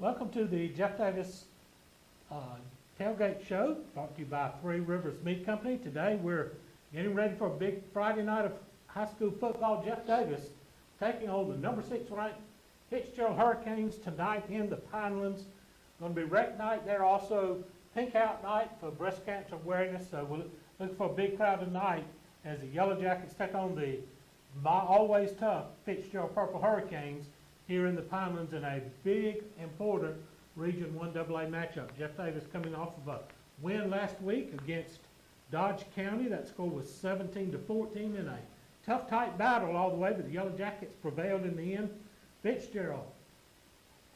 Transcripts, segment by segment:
Welcome to the Jeff Davis Tailgate Show, brought to you by Three Rivers Meat Company. Today we're getting ready for a big Friday night of high school football. Jeff Davis taking on the number 6 ranked Fitzgerald Hurricanes tonight in the Pinelands. Going to be rec night there, also pink out night for breast cancer awareness. So we're looking for a big crowd tonight as the Yellow Jackets take on the always tough Fitzgerald Purple Hurricanes here in the Pinelands in a big, important Region 1 AA matchup. Jeff Davis coming off of a win last week against Dodge County. That score was 17-14 in a tough, tight battle all the way, but the Yellow Jackets prevailed in the end. Fitzgerald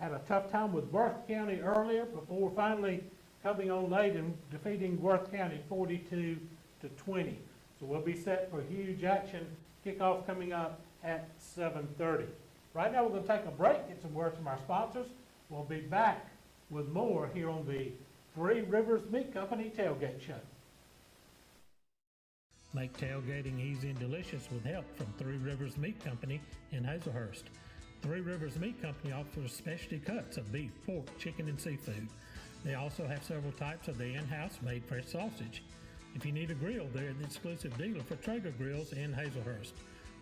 had a tough time with Worth County earlier before finally coming on late and defeating Worth County 42-20. So we'll be set for huge action. Kickoff coming up at 7:30. Right now we're going to take a break, get some words from our sponsors. We'll be back with more here on the Three Rivers Meat Company Tailgate Show. Make tailgating easy and delicious with help from Three Rivers Meat Company in Hazelhurst. Three Rivers Meat Company offers specialty cuts of beef, pork, chicken, and seafood. They also have several types of the in-house made fresh sausage. If you need a grill, they're the exclusive dealer for Traeger Grills in Hazelhurst.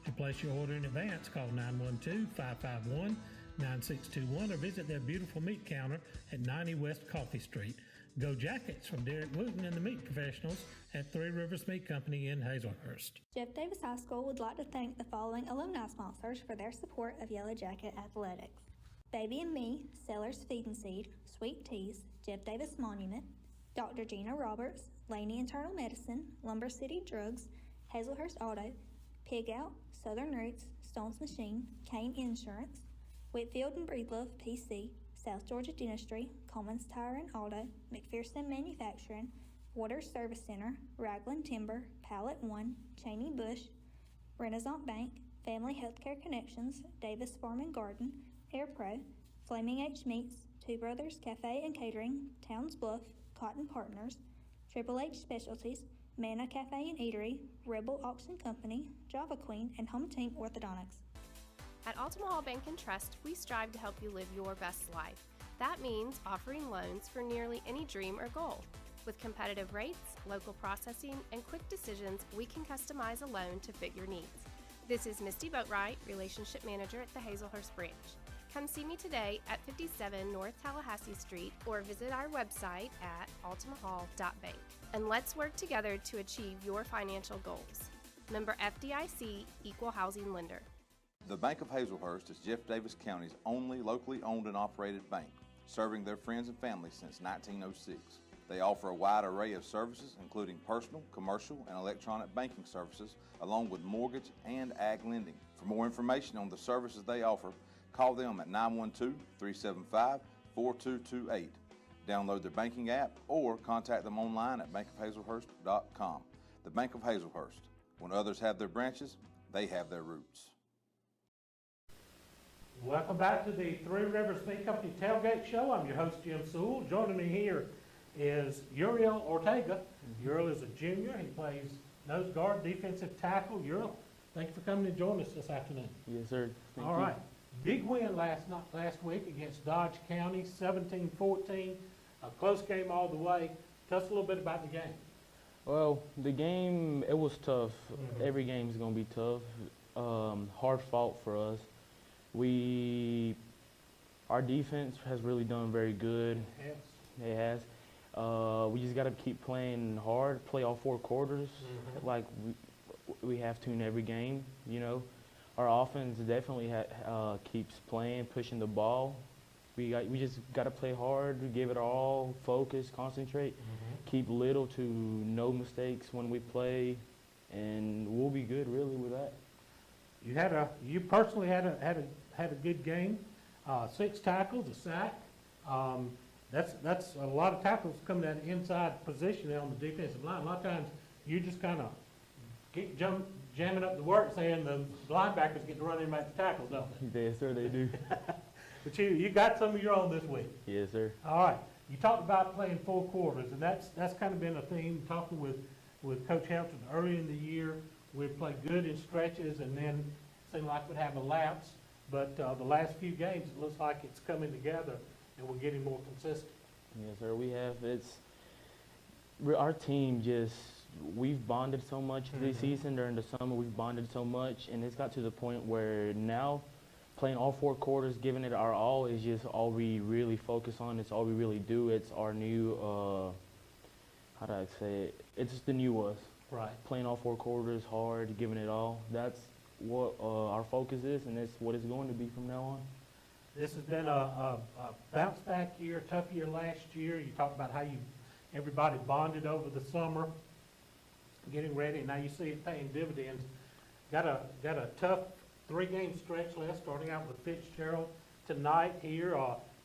To place your order in advance, call 912-551-9621 or visit their beautiful meat counter at 90 West Coffee Street. Go Jackets from Derek Wooten and the meat professionals at Three Rivers Meat Company in Hazelhurst. Jeff Davis High School would like to thank the following alumni sponsors for their support of Yellow Jacket Athletics: Baby and Me, Sellers Feed and Seed, Sweet Teas, Jeff Davis Monument, Dr. Gina Roberts, Laney Internal Medicine, Lumber City Drugs, Hazelhurst Auto, Pig Out, Southern Roots, Stone's Machine, Kane Insurance, Whitfield and Breedlove PC, South Georgia Dentistry, Coleman's Tire and Auto, McPherson Manufacturing, Waters Service Center, Ragland Timber, Pallet One, Cheney Bush, Renaissance Bank, Family Healthcare Connections, Davis Farm and Garden, Air Pro, Flaming H Meats, Two Brothers Cafe and Catering, Towns Bluff, Cotton Partners, Triple H Specialties, Manna Cafe and Eatery, Rebel Auction Company, Java Queen, and Home Team Orthodontics. At Altamont Bank and Trust, we strive to help you live your best life. That means offering loans for nearly any dream or goal. With competitive rates, local processing, and quick decisions, we can customize a loan to fit your needs. This is Misty Boatwright, Relationship Manager at the Hazelhurst branch. Come see me today at 57 North Tallahassee Street or visit our website at altamahall.bank. And let's work together to achieve your financial goals. Member FDIC, Equal Housing Lender. The Bank of Hazelhurst is Jeff Davis County's only locally owned and operated bank, serving their friends and family since 1906. They offer a wide array of services, including personal, commercial, and electronic banking services, along with mortgage and ag lending. For more information on the services they offer, call them at 912-375-4228. Download their banking app or contact them online at bankofhazelhurst.com. The Bank of Hazelhurst. When others have their branches, they have their roots. Welcome back to the Three Rivers Meat Company Tailgate Show. I'm your host, Jim Sewell. Joining me here is Uriel Ortega. Uriel is a junior. He plays nose guard, defensive tackle. Uriel, thank you for coming to join us this afternoon. Yes, sir. Thank All you. right. Big win last week against Dodge County, 17-14. A close game all the way. Tell us a little bit about the game. Well, the game, it was tough. Every game is going to be tough. Hard fought for us. Our defense has really done very good. Yes. It has. We just got to keep playing hard, play all 4 quarters like we have to in every game, you know. Our offense definitely keeps playing, pushing the ball. We just got to play hard, give it all, focus, concentrate, keep little to no mistakes when we play, and we'll be good really with that. You personally had a good game. 6 tackles, a sack. That's a lot of tackles come that inside position there on the defensive line. A lot of times you just kind of keep jamming up the work, saying the linebackers get to run in and make the tackles, don't they? Yes, sir, they do. But you got some of your own this week. Yes, sir. All right. You talked about playing 4 quarters, and that's kind of been a theme, talking with Coach Hampton early in the year. We'd play good in stretches, and then it seemed like we'd have a lapse. But the last few games, it looks like it's coming together. and we're getting more consistent. Yes, sir. We have. Our team we've bonded so much this season. During the summer, we've bonded so much, and it's got to the point where now playing all 4 quarters, giving it our all is just all we really focus on. It's all we really do. It's our new, how do I say it? It's the new us. Right. Playing all 4 quarters hard, giving it all. That's what our focus is, and that's what it's going to be from now on. This has been a bounce back year, tough year last year. You talked about how everybody bonded over the summer, getting ready, and now you see it paying dividends. Got a tough 3-game stretch left, starting out with Fitzgerald tonight here,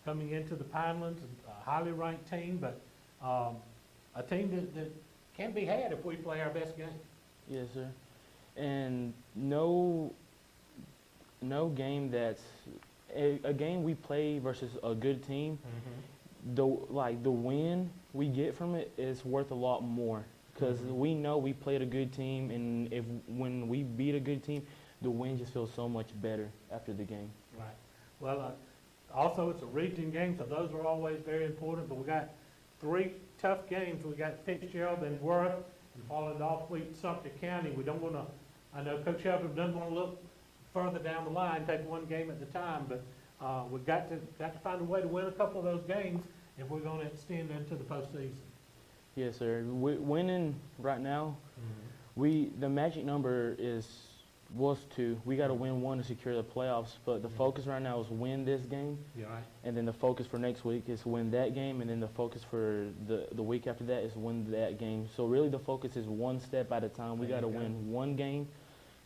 coming into the Pinelands, a highly ranked team, but a team that can be had if we play our best game. Yes, sir. And no game that's a game we play versus a good team. The win we get from it is worth a lot more, because we know we played a good team, and when we beat a good team, the win just feels so much better after the game. Right. Well, also it's a region game, so those are always very important. But we got 3 tough games. We got Fitzgerald and Worth, and followed off with Sumter County. We don't want to. I know Coach Helton doesn't want to look further down the line, take one game at a time, but we've got to find a way to win a couple of those games if we're going to extend into the postseason. Yes, sir. Winning right now, the magic number was 2. We got to win 1 to secure the playoffs, but the focus right now is win this game. Yeah, right. And then the focus for next week is win that game, and then the focus for the week after that is win that game. So really the focus is one step at a time. We got to win 1 game,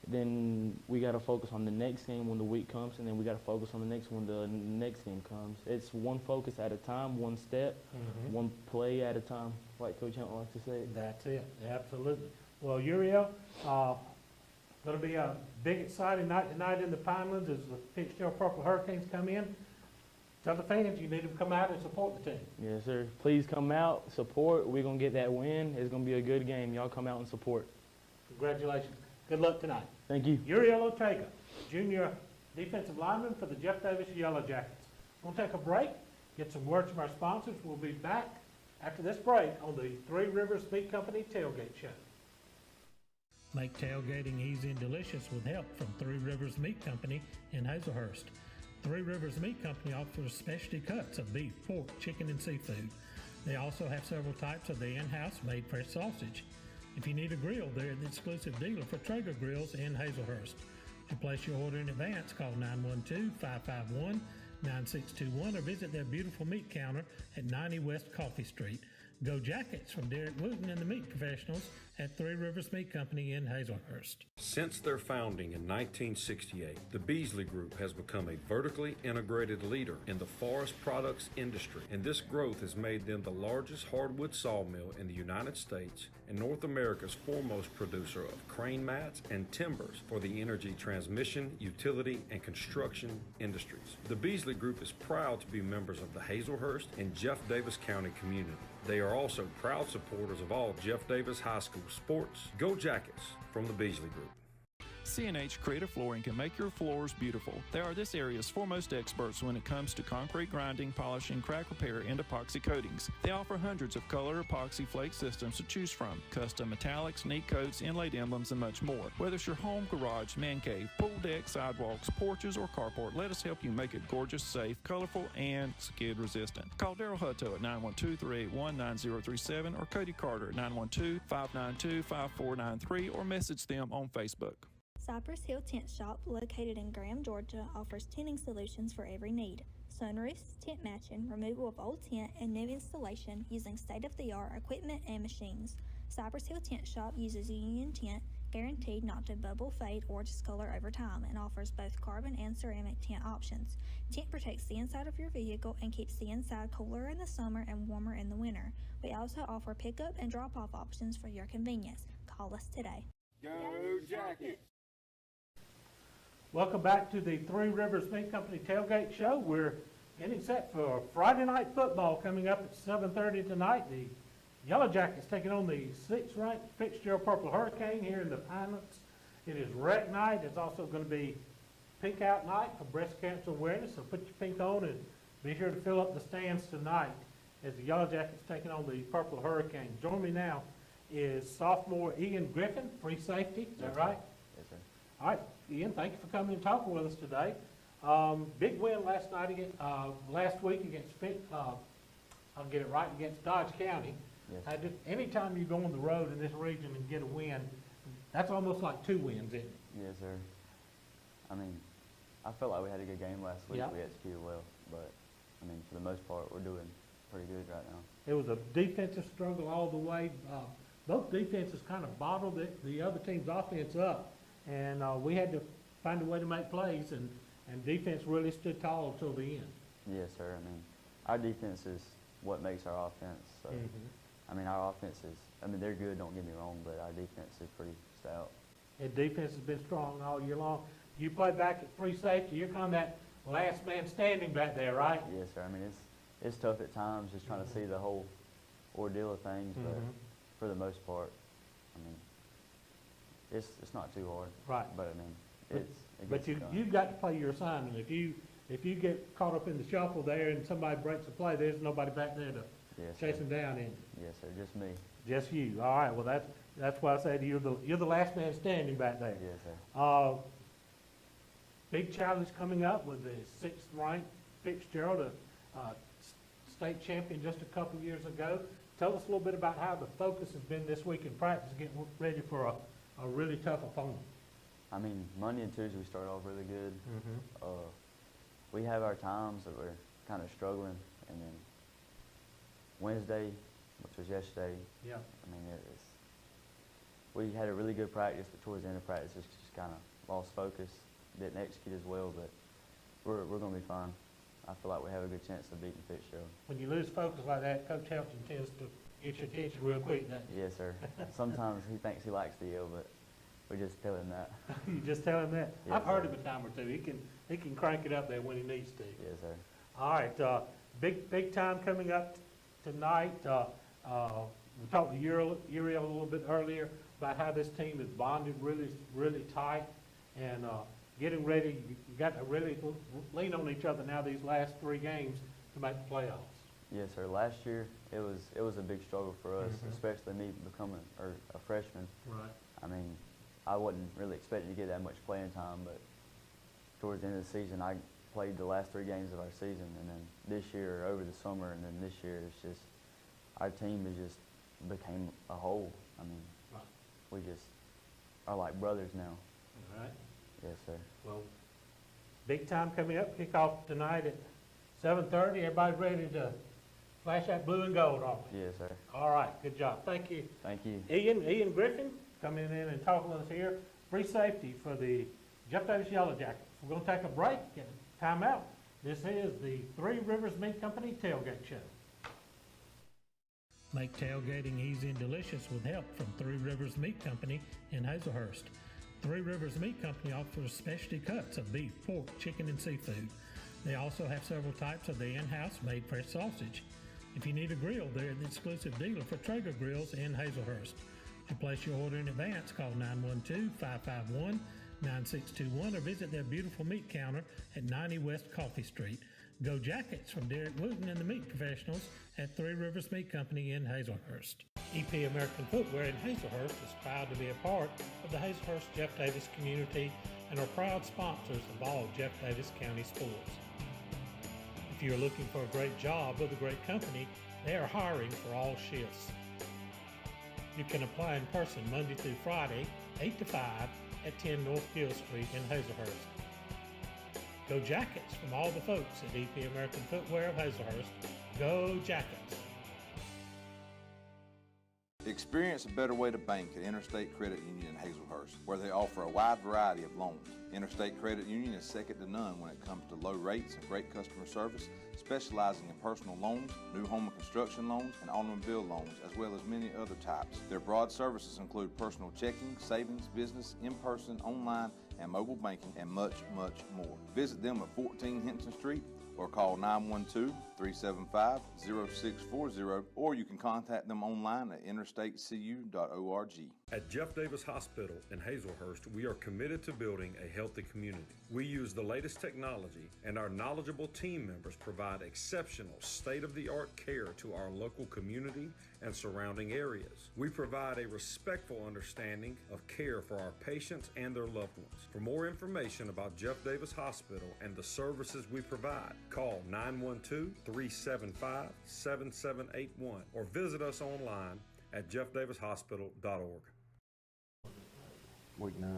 then we got to focus on the next game when the week comes, and then we got to focus on the next when the next game comes. It's one focus at a time, 1 step, 1 play at a time, like Coach Hunt likes to say. That's it. Absolutely. Well, Uriel, going to be a big, exciting night tonight in the Pinelands as the Fitzgerald Purple Hurricanes come in. Tell the fans you need to come out and support the team. Yes, sir. Please come out, support. We're going to get that win. It's going to be a good game. Y'all come out and support. Congratulations. Good luck tonight. Thank you. Uriel Ortega, junior defensive lineman for the Jeff Davis Yellow Jackets. We'll take a break, get some words from our sponsors. We'll be back after this break on the 3 Rivers Meat Company Tailgate Show. Make tailgating easy and delicious with help from 3 Rivers Meat Company in Hazelhurst. 3 Rivers Meat Company offers specialty cuts of beef, pork, chicken, and seafood. They also have several types of the in-house made fresh sausage. If you need a grill, they're the exclusive dealer for Traeger Grills in Hazelhurst. To place your order in advance, call 912-551-9621 or visit their beautiful meat counter at 90 West Coffee Street. Go Jackets from Derek Wooten and the Meat Professionals at 3 Rivers Meat Company in Hazelhurst. Since their founding in 1968, the Beasley Group has become a vertically integrated leader in the forest products industry, and this growth has made them the largest hardwood sawmill in the United States and North America's foremost producer of crane mats and timbers for the energy transmission, utility, and construction industries. The Beasley Group is proud to be members of the Hazelhurst and Jeff Davis County community. They are also proud supporters of all Jeff Davis High School sports. Go Jackets from the Beasley Group. C&H Creative Flooring can make your floors beautiful. They are this area's foremost experts when it comes to concrete grinding, polishing, crack repair, and epoxy coatings. They offer hundreds of color epoxy flake systems to choose from, custom metallics, neat coats, inlaid emblems, and much more. Whether it's your home, garage, man cave, pool deck, sidewalks, porches, or carport, let us help you make it gorgeous, safe, colorful, and skid resistant. Call Daryl Hutto at 912-381-9037 or Cody Carter at 912-592-5493 or message them on Facebook. Cypress Hill Tent Shop, located in Graham, Georgia, offers tenting solutions for every need. Sunroofs, tent matching, removal of old tent, and new installation using state-of-the-art equipment and machines. Cypress Hill Tent Shop uses union tent, guaranteed not to bubble, fade, or discolor over time, and offers both carbon and ceramic tent options. Tent protects the inside of your vehicle and keeps the inside cooler in the summer and warmer in the winter. We also offer pickup and drop-off options for your convenience. Call us today. Go Jackets! Welcome back to the 3 Rivers Meat Company Tailgate Show. We're getting set for Friday night football coming up at 7:30 tonight. The Yellow Jackets taking on the 6th-ranked Fitzgerald Purple Hurricane here in the Pinelands. It is rec night. It's also going to be pink out night for breast cancer awareness, so put your pink on and Be sure to fill up the stands tonight as the Yellow Jackets taking on the Purple Hurricanes. Join me now is sophomore Ian Griffin, free safety. Is that right? Yes, sir. All right, Ian, thank you for coming and talking with us today. Big win last night against, last week against I'll get it right, against Dodge County. Yes. Anytime you go on the road in this region and get a win, that's almost like 2 wins, isn't it? Yes, sir. I mean, I felt like we had a good game last week. Yeah. We executed well, but I mean, for the most part, we're doing pretty good right now. It was a defensive struggle all the way. Both defenses kind of bottled the other team's offense up, and we had to find a way to make plays, and defense really stood tall until the end. Yes, sir. I mean, our defense is what makes our offense. So, I mean, our offense is, I mean, they're good, don't get me wrong, but our defense is pretty stout. And defense has been strong all year long. You play back at free safety, you're kind of that last man standing back there, right? Yes, sir. I mean, it's tough at times just trying to see the whole ordeal of things, but for the most part, I mean, it's not too hard. Right. But I mean, But you've got to play your assignment. If you get caught up in the shuffle there and somebody breaks a play, there's nobody back there to chase them down in. Yes, sir. Just me. Just you. All right. Well, that's why I said you're the last man standing back there. Yes, sir. Big challenge coming up with the 6th ranked Fitzgerald, a state champion just a couple years ago. Tell us a little bit about how the focus has been this week in practice, getting ready for a really tough opponent. I mean, Monday and Tuesday we start off really good. We have our times that we're kind of struggling, and then Wednesday, which was yesterday, yeah. I mean, we had a really good practice, but towards the end of practice, it's just kind of lost focus. Didn't execute as well, but we're going to be fine. I feel like we have a good chance of beating Fitzgerald. When you lose focus like that, Coach Hampton tends to get your attention real quick, doesn't he? Yes, sir. Sometimes he thinks he likes to yell, but we just tell him that. You just tell him that? Yes, I've heard sir. him a time or two. He can crank it up there when he needs to. Yes, sir. All right, big time coming up tonight. We talked to Uriel a little bit earlier about how this team is bonded really tight, and getting ready. You got to really lean on each other now these last 3 games to make the playoffs. Yes, sir. Last year it was a big struggle for us, especially me becoming a freshman. Right. I mean, I wasn't really expecting to get that much playing time, but towards the end of the season, I played the last 3 games of our season, and then this year over the summer, and then this year it's just our team has just became a whole. I mean, we just are like brothers now. All right. Yes, sir. Well, big time coming up. Kick off tonight at 7:30. Everybody ready to flash that blue and gold on me? Yes, sir. All right. Good job. Thank you. Thank you. Ian Griffin coming in and talking with us here. Free safety for the Jeff Davis Yellow Jackets. We're going to take a break, get a timeout. This is the Three Rivers Meat Company Tailgate Show. Make tailgating easy and delicious with help from Three Rivers Meat Company in Hazelhurst. Three Rivers Meat Company offers specialty cuts of beef, pork, chicken, and seafood. They also have several types of the in-house made fresh sausage. If you need a grill, they're the exclusive dealer for Traeger grills in Hazelhurst. To place your order in advance, call 912-551-9621 or visit their beautiful meat counter at 90 West Coffee Street. Go Jackets from Derek Wooten and the Meat Professionals at Three Rivers Meat Company in Hazelhurst. EP American Footwear in Hazelhurst is proud to be a part of the Hazelhurst Jeff Davis community and are proud sponsors of all Jeff Davis County sports. If you're looking for a great job with a great company, they are hiring for all shifts. You can apply in person Monday through Friday, 8 to 5 at 10 North Gill Street in Hazelhurst. Go Jackets from all the folks at EP American Footwear of Hazelhurst. Go Jackets! Experience a better way to bank at Interstate Credit Union in Hazelhurst, where they offer a wide variety of loans. Interstate Credit Union is second to none when it comes to low rates and great customer service, specializing in personal loans, new home and construction loans, and automobile loans, as well as many other types. Their broad services include personal checking, savings, business, in-person, online, and mobile banking, and much, much more. Visit them at 14 Hinton Street or call 912-375-0640, or you can contact them online at interstatecu.org. At Jeff Davis Hospital in Hazelhurst, we are committed to building a healthy community. We use the latest technology, and our knowledgeable team members provide exceptional state-of-the-art care to our local community and surrounding areas. We provide a respectful understanding of care for our patients and their loved ones. For more information about Jeff Davis Hospital and the services we provide, call 912-375-7781 or visit us online at jeffdavishospital.org. Week 9.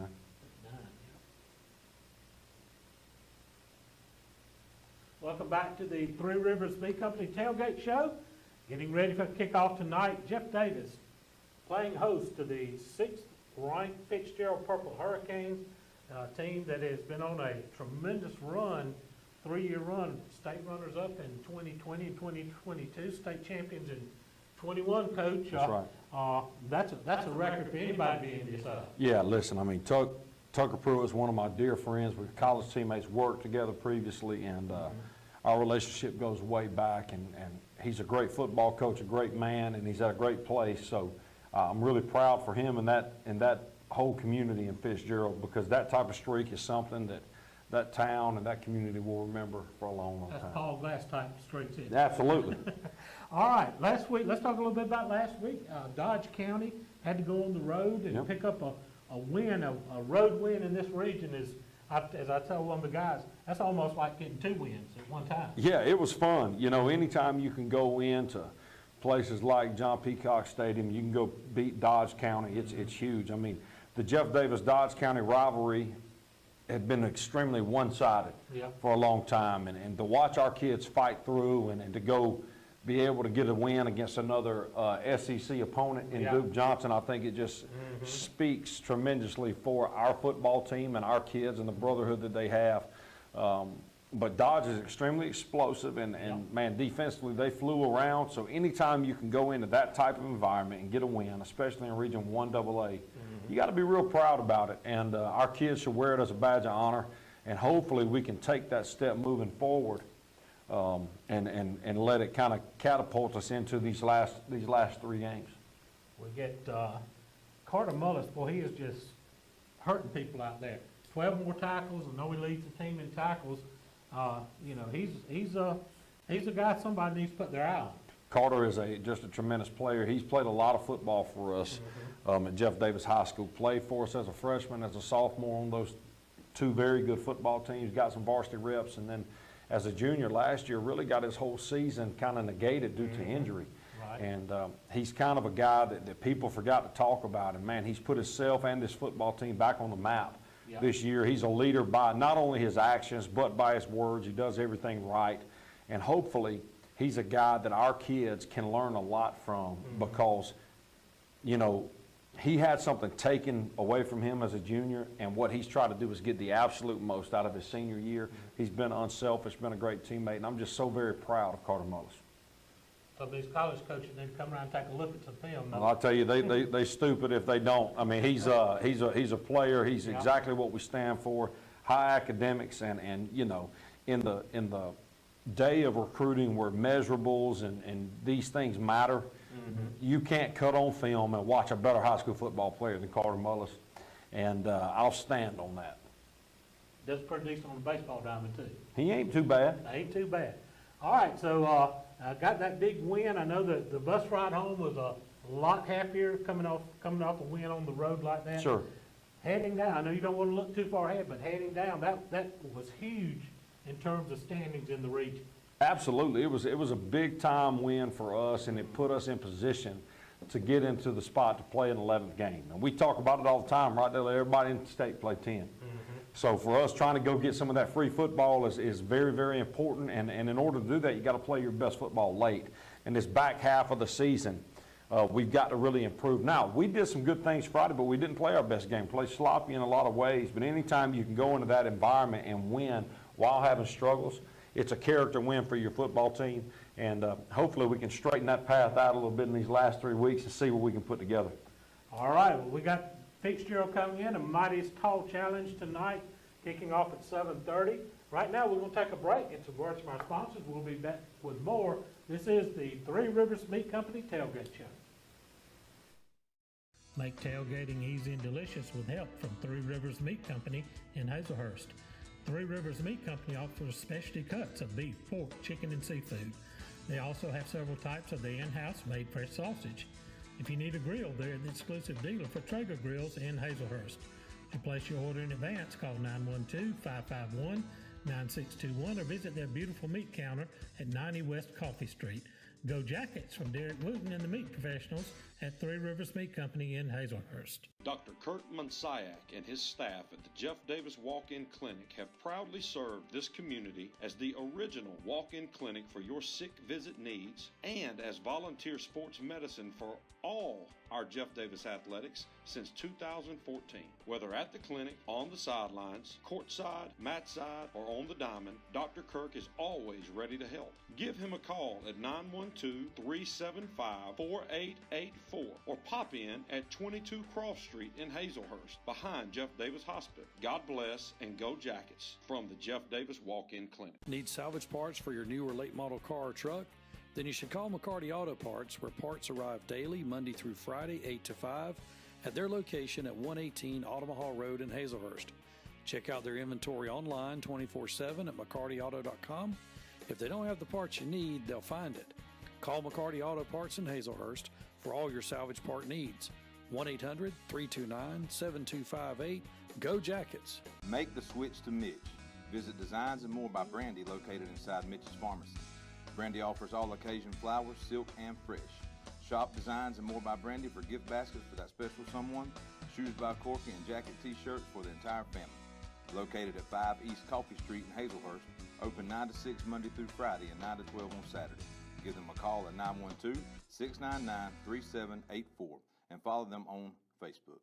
Welcome back to the Three Rivers Meat Company Tailgate Show. Getting ready for kickoff tonight. Jeff Davis playing host to the 6th-ranked Fitzgerald Purple Hurricanes, a team that has been on a tremendous run, 3-year run, state runners-up in 2020 and 2022, state champions in 21, Coach. That's right. That's a record for anybody being this up. Yeah, listen, I mean, Tucker Pruitt is one of my dear friends. We're college teammates, worked together previously, and our relationship goes way back, and he's a great football coach, a great man, and he's at a great place. So I'm really proud for him and that whole community in Fitzgerald, because that type of streak is something that town and that community will remember for a long, long time. That's Paul Glass type streak, too. Absolutely. All right, last week, let's talk a little bit about last week. Dodge County had to go on the road and pick up a win, a road win in this region is, as I told one of the guys, that's almost like getting 2 wins at one time. Yeah, it was fun. You know, anytime you can go into places like John Peacock Stadium, you can go beat Dodge County, it's huge. I mean, the Jeff Davis-Dodge County rivalry had been extremely one-sided for a long time, and to watch our kids fight through and to go be able to get a win against another SEC opponent in Duke Johnson, I think it just speaks tremendously for our football team and our kids and the brotherhood that they have. But Dodge is extremely explosive, and man, defensively they flew around. So anytime you can go into that type of environment and get a win, especially in Region 1 AA, you got to be real proud about it. And our kids should wear it as a badge of honor, and hopefully we can take that step moving forward. And let it kind of catapult us into these last 3 games. We get Carter Mullis, boy, he is just hurting people out there. 12 more tackles. I know he leads the team in tackles. You know, he's a guy somebody needs to put their eye on. Carter is just a tremendous player. He's played a lot of football for us at Jeff Davis High School. Played for us as a freshman, as a sophomore on those 2 very good football teams. Got some varsity reps, and then as a junior last year, really got his whole season kind of negated due to injury. Right. And he's kind of a guy that people forgot to talk about. And, man, he's put himself and his football team back on the map this year. He's a leader by not only his actions but by his words. He does everything right. And hopefully he's a guy that our kids can learn a lot from because, you know, he had something taken away from him as a junior, and what he's tried to do is get the absolute most out of his senior year. He's been unselfish, been a great teammate, and I'm just so very proud of Carter Mullis. So these college coaches need to come around and take a look at some film. Well, I'll tell you, they stupid if they don't. I mean, he's a player. He's exactly what we stand for. High academics, and you know, in the day of recruiting where measurables and these things matter, you can't cut on film and watch a better high school football player than Carter Mullis, and I'll stand on that. Does pretty decent on the baseball diamond too. He ain't too bad. Ain't too bad. All right, so I got that big win. I know that the bus ride home was a lot happier coming off a win on the road like that. Sure. Heading down, I know you don't want to look too far ahead, but heading down, that was huge in terms of standings in the region. Absolutely. It was a big time win for us, and it put us in position to get into the spot to play an 11th game. And we talk about it all the time, right? Everybody in the state play 10. So for us, trying to go get some of that free football is very, very important. And in order to do that, you got to play your best football late. In this back half of the season, we've got to really improve. Now, we did some good things Friday, but we didn't play our best game. Played sloppy in a lot of ways. But anytime you can go into that environment and win while having struggles, it's a character win for your football team. And hopefully we can straighten that path out a little bit in these last 3 weeks and see what we can put together. All right. Well, we got Fitzgerald coming in, a Mightiest Tall Challenge tonight, kicking off at 7:30. Right now, we're going to take a break, get some words from our sponsors. We'll be back with more. This is the Three Rivers Meat Company Tailgate Show. Make tailgating easy and delicious with help from Three Rivers Meat Company in Hazelhurst. Three Rivers Meat Company offers specialty cuts of beef, pork, chicken, and seafood. They also have several types of the in-house made fresh sausage. If you need a grill, they're the exclusive dealer for Traeger grills in Hazelhurst. To place your order in advance, call 912-551-9621 or visit their beautiful meat counter at 90 West Coffee Street. Go Jackets from Derek Wooten and the meat professionals at Three Rivers Meat Company in Hazelhurst. Dr. Kurt Munsiak and his staff at the Jeff Davis Walk-In Clinic have proudly served this community as the original walk-in clinic for your sick visit needs and as volunteer sports medicine for all our Jeff Davis athletics since 2014. Whether at the clinic, on the sidelines, courtside, mat side, or on the diamond, Dr. Kirk is always ready to help. Give him a call at 912-375-4884 or pop in at 22 Cross Street in Hazelhurst behind Jeff Davis Hospital. God bless and go Jackets from the Jeff Davis Walk-In Clinic. Need salvage parts for your new or late model car or truck? Then you should call McCarty Auto Parts, where parts arrive daily, Monday through Friday, 8 to 5, at their location at 118 Autumn Hall Road in Hazelhurst. Check out their inventory online 24/7 at McCartyAuto.com. If they don't have the parts you need, they'll find it. Call McCarty Auto Parts in Hazelhurst for all your salvage part needs. 1-800-329-7258. Go Jackets! Make the switch to Mitch. Visit Designs and More by Brandy, located inside Mitch's Pharmacy. Brandy offers all occasion flowers, silk, and fresh. Shop Designs and More by Brandy for gift baskets for that special someone, shoes by Corky, and jacket t-shirts for the entire family. Located at 5 East Coffee Street in Hazelhurst, open 9 to 6 Monday through Friday and 9 to 12 on Saturday. Give them a call at 912-699-3784 and follow them on Facebook.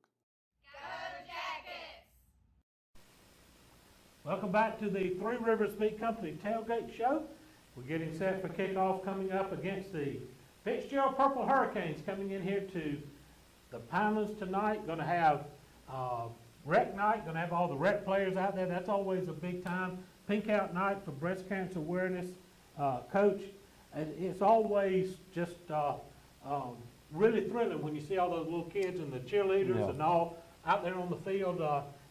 Welcome back to the Three Rivers Meat Company Tailgate Show. We're getting set for kickoff coming up against the Fitzgerald Purple Hurricanes coming in here to the Pinelands tonight. Going to have rec night, going to have all the rec players out there. That's always a big time. Pink Out Night for breast cancer awareness. Coach, it's always just really thrilling when you see all those little kids and the cheerleaders and all out there on the field.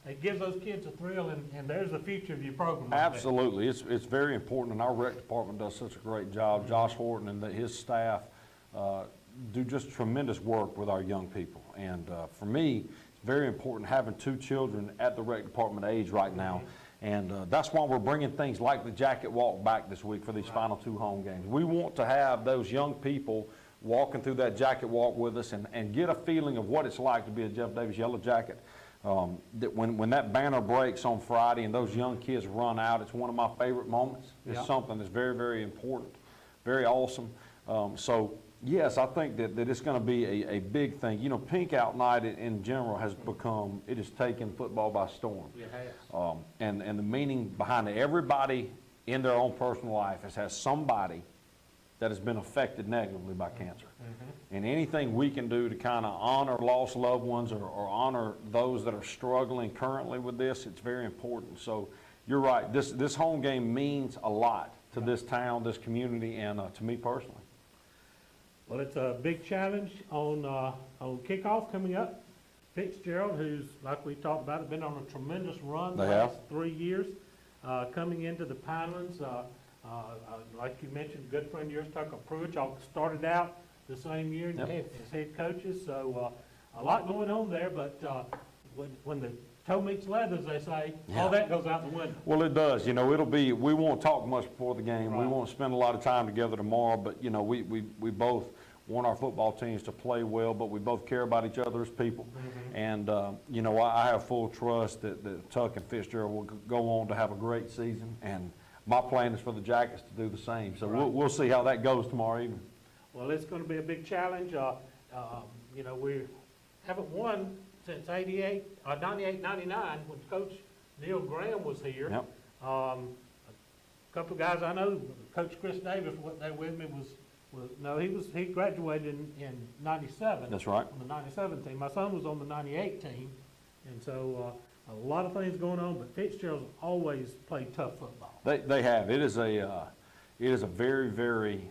It gives those kids a thrill, and there's the future of your program. Absolutely. It's very important, and our rec department does such a great job. Josh Horton and his staff do just tremendous work with our young people. And for me, it's very important having 2 children at the rec department age right now. And that's why we're bringing things like the jacket walk back this week for these final 2 home games. We want to have those young people walking through that jacket walk with us and get a feeling of what it's like to be a Jeff Davis Yellow Jacket. That when that banner breaks on Friday and those young kids run out, it's one of my favorite moments. It's something that's very, very important, very awesome. So, yes, I think that it's going to be a big thing. You know, Pink Out Night in general has taken football by storm. It has. And the meaning behind it, everybody in their own personal life has had somebody that has been affected negatively by cancer. And anything we can do to kind of honor lost loved ones or honor those that are struggling currently with this, it's very important. So you're right, this home game means a lot to this town, this community, and to me personally. Well, it's a big challenge on kickoff coming up. Fitzgerald, who's, like we talked about, has been on a tremendous run the last 3 years, coming into the Pinelands. Like you mentioned, good friend of yours, Tucker Pruitt, y'all started out the same year as head coaches, so a lot going on there, but when the toe meets leather, as they say, all that goes out the window. Well, it does. You know, we won't talk much before the game. Right. We won't spend a lot of time together tomorrow, but, you know, we both want our football teams to play well, but we both care about each other as people. And, you know, I have full trust that Tuck and Fitzgerald will go on to have a great season, and my plan is for the Jackets to do the same. So we'll see how that goes tomorrow evening. Well, it's going to be a big challenge. You know, we haven't won since 98, 99 when Coach Neil Graham was here. Yep. A couple of guys I know, Coach Chris Davis, what they with me he graduated in 97. That's right. On the 97 team. My son was on the 98 team, and so a lot of things going on. But Fitzgerald's always played tough football. They have. It is a very, very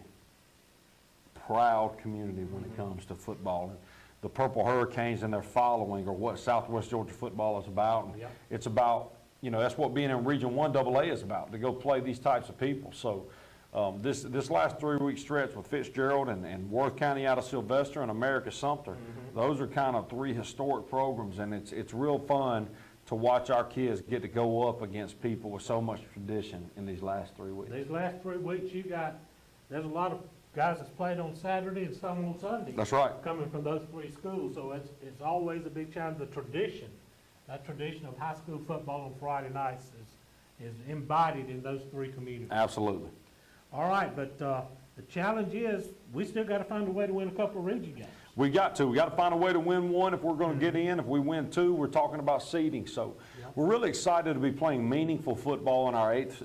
proud community when it comes to football. the Purple Hurricanes and their following are what Southwest Georgia football is about. And Yep. it's about, that's what being in Region 1 AA is about, to go play these types of people. So this last 3-week stretch with Fitzgerald and Worth County out of Sylvester and America Sumter, those are kind of 3 historic programs, and it's real fun to watch our kids get to go up against people with so much tradition in these last 3 weeks. These last 3 weeks, there's a lot of guys that's played on Saturday and some on Sunday. That's right. Coming from those 3 schools, so it's always a big challenge. The tradition, that tradition of high school football on Friday nights is embodied in those 3 communities. Absolutely. All right, but the challenge is, we still got to find a way to win a couple of region games. We got to find a way to win 1 if we're going to get in. If we win 2, we're talking about seeding. So we're really excited to be playing meaningful football in our eighth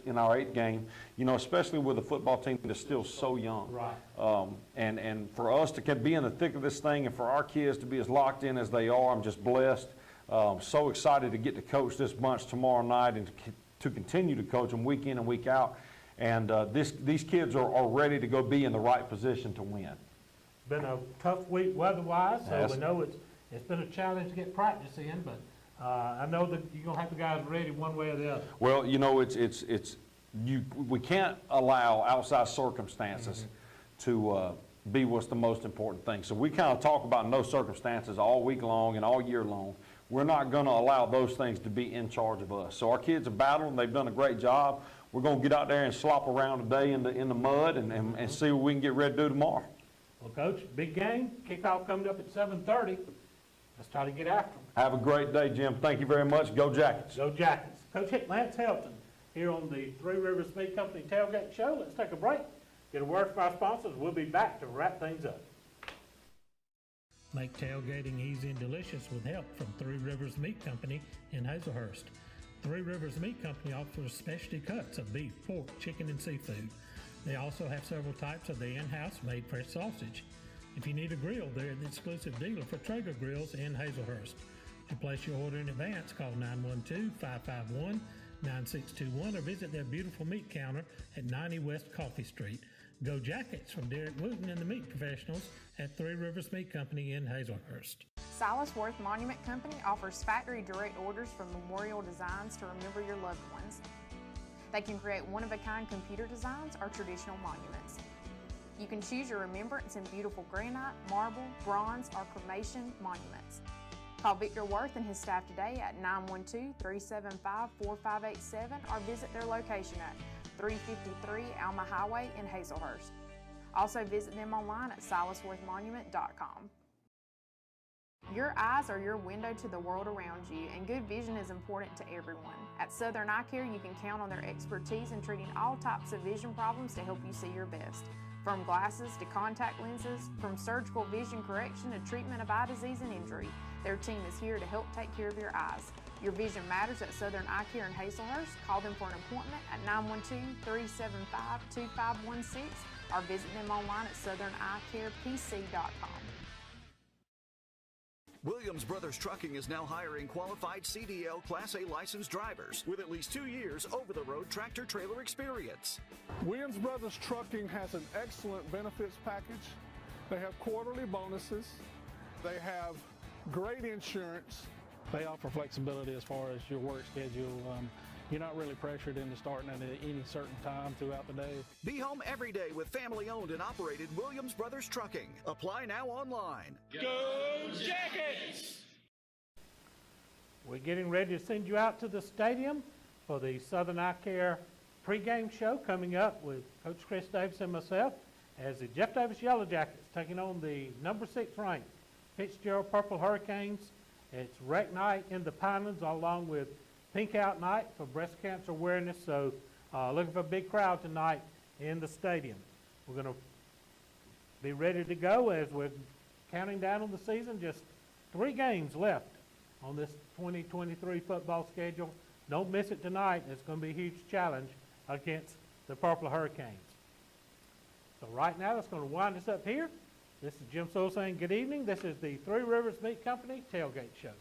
game, especially with a football team that's still so young. Right. And for us to be in the thick of this thing and for our kids to be as locked in as they are, I'm just blessed. So excited to get to coach this bunch tomorrow night and to continue to coach them week in and week out. And these kids are ready to go be in the right position to win. Been a tough week weather-wise, so Yes. we know it's been a challenge to get practice in, but I know that you're gonna have the guys ready one way or the other. Well, we can't allow outside circumstances to be what's the most important thing. So we kind of talk about no circumstances all week long and all year long. We're not going to allow those things to be in charge of us. So our kids are battling. They've done a great job. We're going to get out there and slop around today in the mud and see what we can get ready to do tomorrow. Well, Coach, big game, kickoff coming up at 7:30. Let's try to get after them. Have a great day, Jim. Thank you very much. Go Jackets. Go Jackets. Coach Lance Helton here on the Three Rivers Meat Company Tailgate Show. Let's take a break, get a word from our sponsors. We'll be back to wrap things up. Make tailgating easy and delicious with help from Three Rivers Meat Company in Hazelhurst. Three Rivers Meat Company offers specialty cuts of beef, pork, chicken, and seafood. They also have several types of the in-house made fresh sausage. If you need a grill, they're the exclusive dealer for Traeger Grills in Hazelhurst. To place your order in advance, call 912-551-9621 or visit their beautiful meat counter at 90 West Coffee Street. Go Jackets from Derek Wooten and the meat professionals at Three Rivers Meat Company in Hazelhurst. Silas Worth Monument Company offers factory direct orders for memorial designs to remember your loved ones. They can create one-of-a-kind computer designs or traditional monuments. You can choose your remembrance in beautiful granite, marble, bronze, or cremation monuments. Call Victor Worth and his staff today at 912-375-4587 or visit their location at 353 Alma Highway in Hazelhurst. Also visit them online at silasworthmonument.com. Your eyes are your window to the world around you, and good vision is important to everyone. At Southern Eye Care, you can count on their expertise in treating all types of vision problems to help you see your best. From glasses to contact lenses, from surgical vision correction to treatment of eye disease and injury, their team is here to help take care of your eyes. Your vision matters at Southern Eye Care in Hazelhurst. Call them for an appointment at 912-375-2516 or visit them online at southernEyeCarePC.com. Williams Brothers Trucking is now hiring qualified CDL Class A licensed drivers with at least 2 years over-the-road tractor-trailer experience. Williams Brothers Trucking has an excellent benefits package. They have quarterly bonuses. They have great insurance. They offer flexibility as far as your work schedule. You're not really pressured into starting at any certain time throughout the day. Be home every day with family-owned and operated Williams Brothers Trucking. Apply now online. Go Jackets! We're getting ready to send you out to the stadium for the Southern Eye Care pregame show coming up with Coach Chris Davis and myself as the Jeff Davis Yellow Jackets taking on the number 6 ranked Fitzgerald Purple Hurricanes. It's rec night in the Pinelands along with Pink Out Night for breast cancer awareness, so looking for a big crowd tonight in the stadium. We're going to be ready to go as we're counting down on the season. Just 3 games left on this 2023 football schedule. Don't miss it tonight. It's going to be a huge challenge against the Purple Hurricanes. So right now, that's going to wind us up here. This is Jim Sewell saying good evening. This is the Three Rivers Meat Company Tailgate Show.